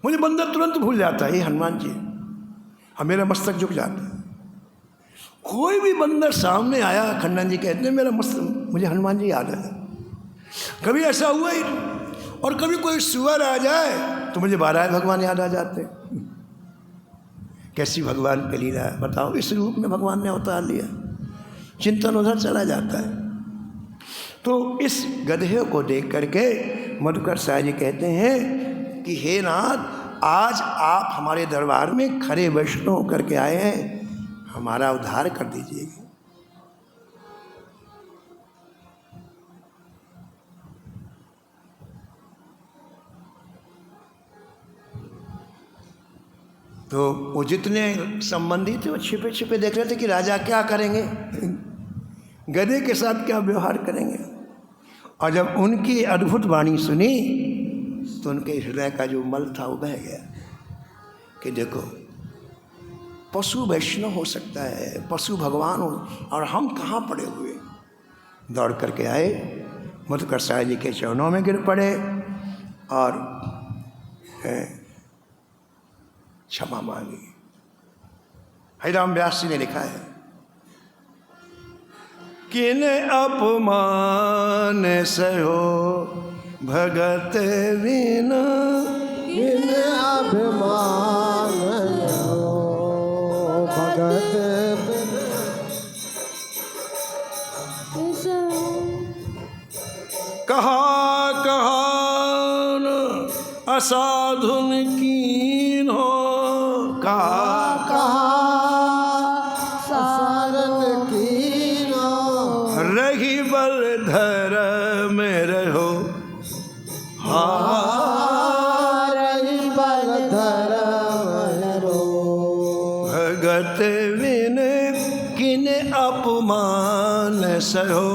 मुझे बंदर तुरंत भूल जाता है ये हनुमान जी, अब मेरा मस्तक झुक जाता है। कोई भी बंदर सामने आया, खंडन जी कहते हैं मेरा मस्तक मुझे हनुमान जी याद आया। कभी ऐसा हुआ ही नहीं। और कभी कोई सुअर आ जाए तो मुझे बारह भगवान याद आ जाते। कैसी भगवान की लीला है बताओ, इस रूप में भगवान ने अवतार लिया, चिंतन उधर चला जाता है। तो इस गधे को देख करके मधुकर साहब जी कहते हैं कि हे नाथ, आज आप हमारे दरबार में खरे वैष्णव करके आए हैं, हमारा उद्धार कर दीजिएगा। तो वो जितने संबंधी थे वो छिपे छिपे देख रहे थे कि राजा क्या करेंगे, गधे के साथ क्या व्यवहार करेंगे। और जब उनकी अद्भुत वाणी सुनी तो उनके हृदय का जो मल था वो बह गया कि देखो पशु वैष्णव हो सकता है, पशु भगवान हो, और हम कहाँ पड़े हुए। दौड़ करके आए, मधुकर साहब जी के चरणों में गिर पड़े और क्षमा मांगी। हरिराम व्यास जी ने लिखा है, किन अपमान सहो भगत बिना, किन अभिमान हो भगत कहा कहान असाधुन कीन हो, कहा सारन कीनो, रही बल धर्म रहो, रही बल धर्म रो, भगत बिन किन अपमान सहो,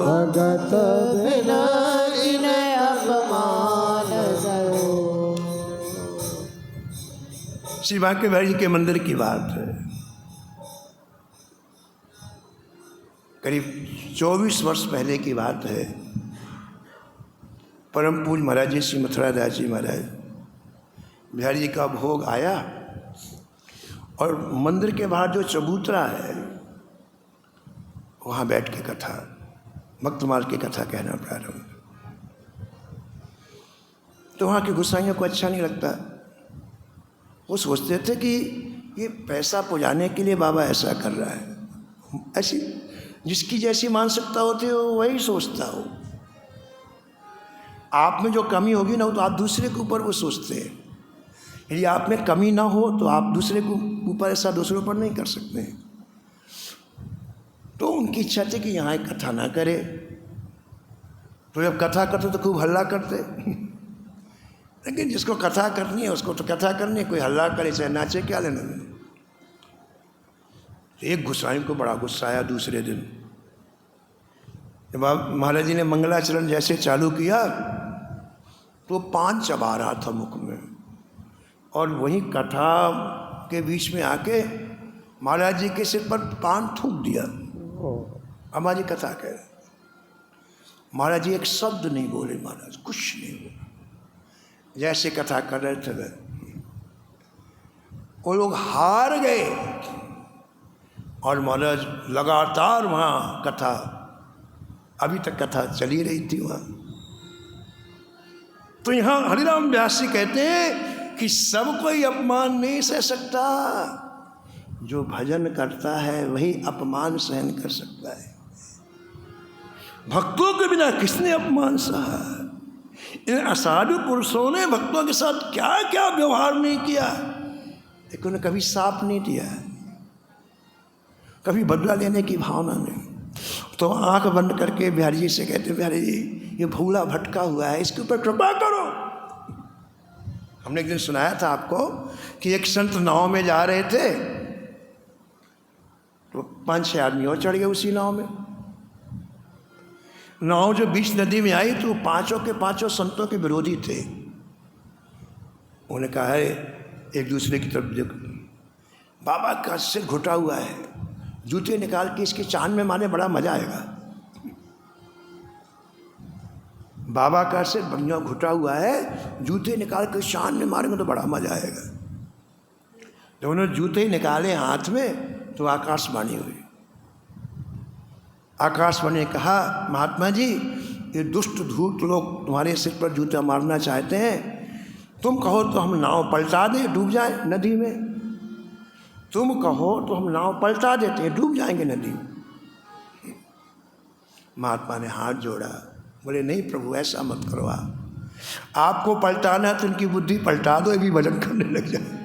भगत बिना इन अपमान सहो। श्री बांके बिहारी जी के मंदिर की बात है। करीब 24 वर्ष पहले की बात है। परम पूज्य महाराज जी श्री मथुरा दास जी महाराज बिहारी जी का भोग आया और मंदिर के बाहर जो चबूतरा है वहाँ बैठ के कथा, भक्तमाल की कथा कहना प्रारंभ। तो वहाँ के गुसाइयों को अच्छा नहीं लगता। वो सोचते थे कि ये पैसा पुजाने के लिए बाबा ऐसा कर रहा है। ऐसी जिसकी जैसी मानसिकता होती है वो वही सोचता हो। आप में जो कमी होगी ना, तो आप दूसरे के ऊपर वो सोचते हैं। यदि आप में कमी ना हो तो आप दूसरे के ऊपर ऐसा दूसरों पर नहीं कर सकते। तो उनकी इच्छा थी कि यहाँ एक कथा ना करे। तो जब कथा करते तो खूब हल्ला करते। लेकिन जिसको कथा करनी है उसको तो कथा करनी है, कोई हल्ला करे चाहे नाचे, क्या लेना देना। एक गुस्साई को बड़ा गुस्सा आया। दूसरे दिन जब महाराज जी ने मंगलाचरण जैसे चालू किया तो पान चबा रहा था मुख में, और वहीं कथा के बीच में आके महाराज जी के सिर पर पान थूक दिया। हमारी कथा कह रहे, महाराज जी एक शब्द नहीं बोले, महाराज कुछ नहीं बोले। जैसे कथा कर रहे थे वो लोग हार गए, और महाराज लगातार वहाँ कथा, अभी तक कथा चली रही थी वहाँ। तो यहाँ हरिराम व्यास जी कहते हैं कि सब कोई अपमान नहीं सह सकता, जो भजन करता है वही अपमान सहन कर सकता है। भक्तों के बिना किसने अपमान सहा? इन असाधु पुरुषों ने भक्तों के साथ क्या क्या व्यवहार नहीं किया, लेकिन उन्हें कभी साप नहीं दिया, कभी बदला लेने की भावना नहीं। तो आंख बंद करके बिहारी जी से कहते, बिहारी जी ये भूला भटका हुआ है, इसके ऊपर कृपा करो। हमने एक दिन सुनाया था आपको कि एक संत नाव में जा रहे थे, तो 5-6 आदमी और चढ़ गए उसी नाव में। नाव जो बीच नदी में आई तो पांचों के पांचों संतों के विरोधी थे। उन्होंने कहा है एक दूसरे की तरफ देखो। बाबा का सिर घुटा हुआ है, जूते निकाल के इसके चांद में मारे, बड़ा मजा आएगा। बाबा का सिर बढ़िया घुटा हुआ है, जूते निकाल के चांद में मारेंगे तो बड़ा मजा आएगा। जब उन्होंने जूते ही निकाले हाथ में तो आकाशवाणी हुई। आकाशवाणी ने कहा, महात्मा जी ये दुष्ट धूर्त लोग तुम्हारे सिर पर जूता मारना चाहते हैं, तुम कहो तो हम नाव पलटा दें, डूब जाए नदी में। तुम कहो तो हम नाव पलटा देते हैं, डूब जाएंगे नदी में। महात्मा ने हाथ जोड़ा, बोले नहीं प्रभु ऐसा मत करो, आपको पलटाना है तो इनकी बुद्धि पलटा दो, ये भी भजन करने लग जाए।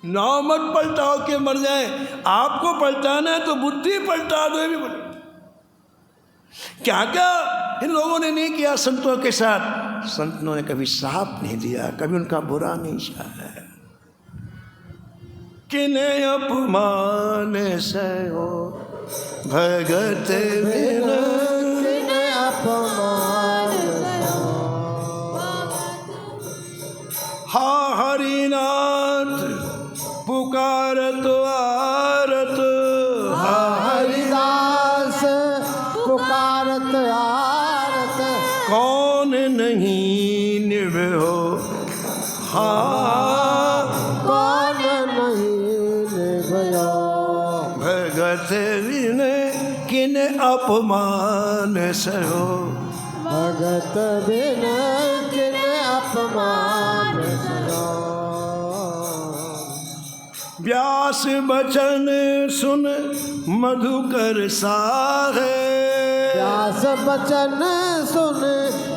नाव मत पलटाओ के मर जाए, आपको पलटाना है तो बुद्धि पलटा दो, ये भी भजन। क्या क्या इन लोगों ने नहीं किया संतों के साथ। संतों ने कभी साफ नहीं दिया, कभी उनका बुरा नहीं चाहा। किन्हें अपमान से हो भगत बिना, किन्हें अपमान हा हरिनाथ पुकारत आरत, हा हरिदास पुकारत आरत, कौन नहीं निर्भयो, हाँ कौन नहीं निर्भयो, भगत बिन किन अपमान सहो, भगत बिन किन अपमान सहो। व्यास बचन सुन मधुकर साहे, व्यास बचन सुन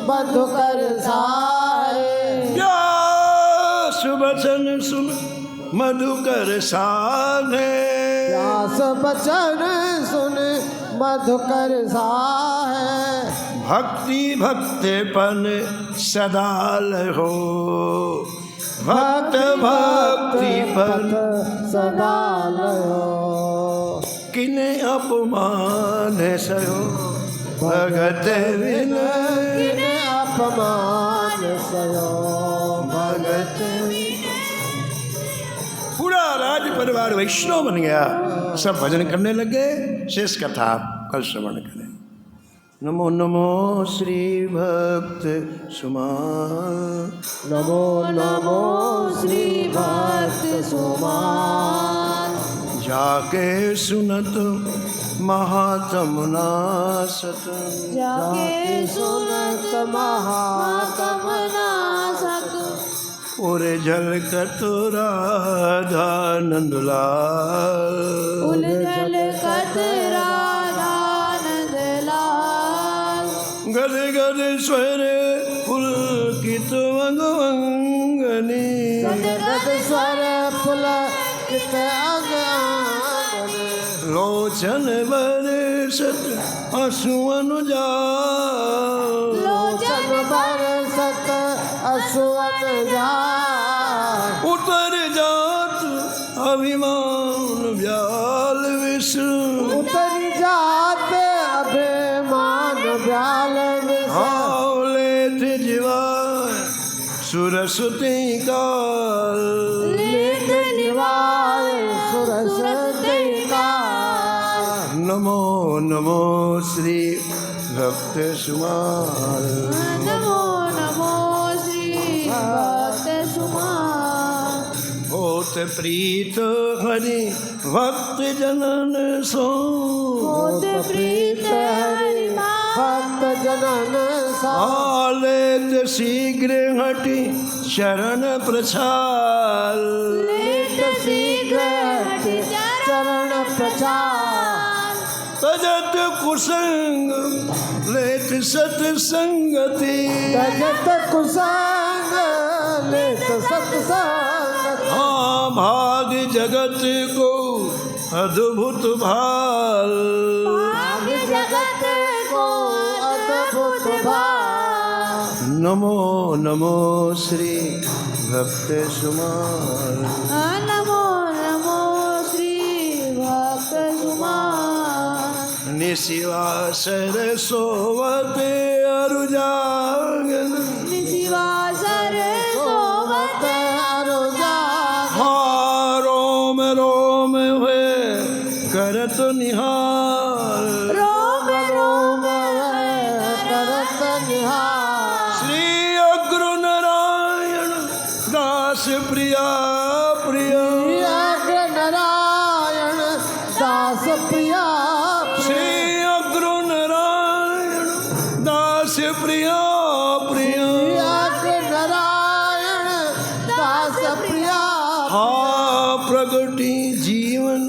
मधुकर साहे, व्यास बचन सुन मधुकर साहे, व्यास बचन सुन मधुकर साहे, भक्ति भक्तिपन सदाल हो, भक्त भक्तिपन सदा लयो, किने अपमान सयो, भगत बिन किने अपमान सयो, भगत पूरा राज परिवार वैष्णव बन गया, सब भजन करने लगे। शेष कथा आप कल श्रवण करें। नमो नमो श्री भक्त सुमान, नमो नमो श्री भक्त सुमान, जाके सुनत महात्म नासत, जाके सुनत महात्म नासक, पूरे जल कत राधा नंदलाल, उलझल कत राधा नंदलाल, गद गद स्वर पुलकित अंगनी, गद स्वर पुलकित अंगनी, लोचन बरसत अश्रुअन जाल, लोचन बरसत अश्रुअन जाल, उतर जात अभिमान व्याल विष्णु, उतर जात अभिमान व्याल विष्णु, हावले जीवा सुरसुति काल, लेत निवार सुरसति काल। नमो नमो श्री भक्त सुमाल, नमो नमो श्री भक्त सुमान, होत प्रीत हरि भक्त जनन सो, होत प्रीत हरि भक्त जनन सा, आलेत शीघ्र हटि शरण प्रछाल, लेत शीघ्र हटि चरण प्रचार, तजत कुसंग लेत सत्संगति, तजत कुसंग लेत सत्संग, हाँ भाग जगत को अद्भुत भाल, भाग जगत को अद्भुत भाव। नमो नमो श्री भक्त सुमाल, नमो नमो श्री भक्त सुमान, निशिवासर सोवते अरुजागन, निशिवासर सोवत अरुजा हाँ करत निहाल रोम रोम करत निहार श्री अग्र नारायण दास प्रिया प्रिया अग्र नारायण दास प्रिया श्री अग्र नारायण दास प्रिया प्रिया अग्र नारायण दास प्रिया हा प्रगटी जीवन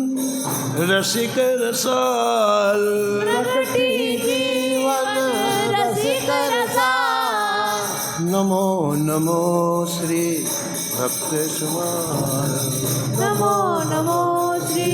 रसिक रसाल प्रगटी जीवन रसिक रसा नमो नमो श्री भक्त सुमार नमो नमो श्री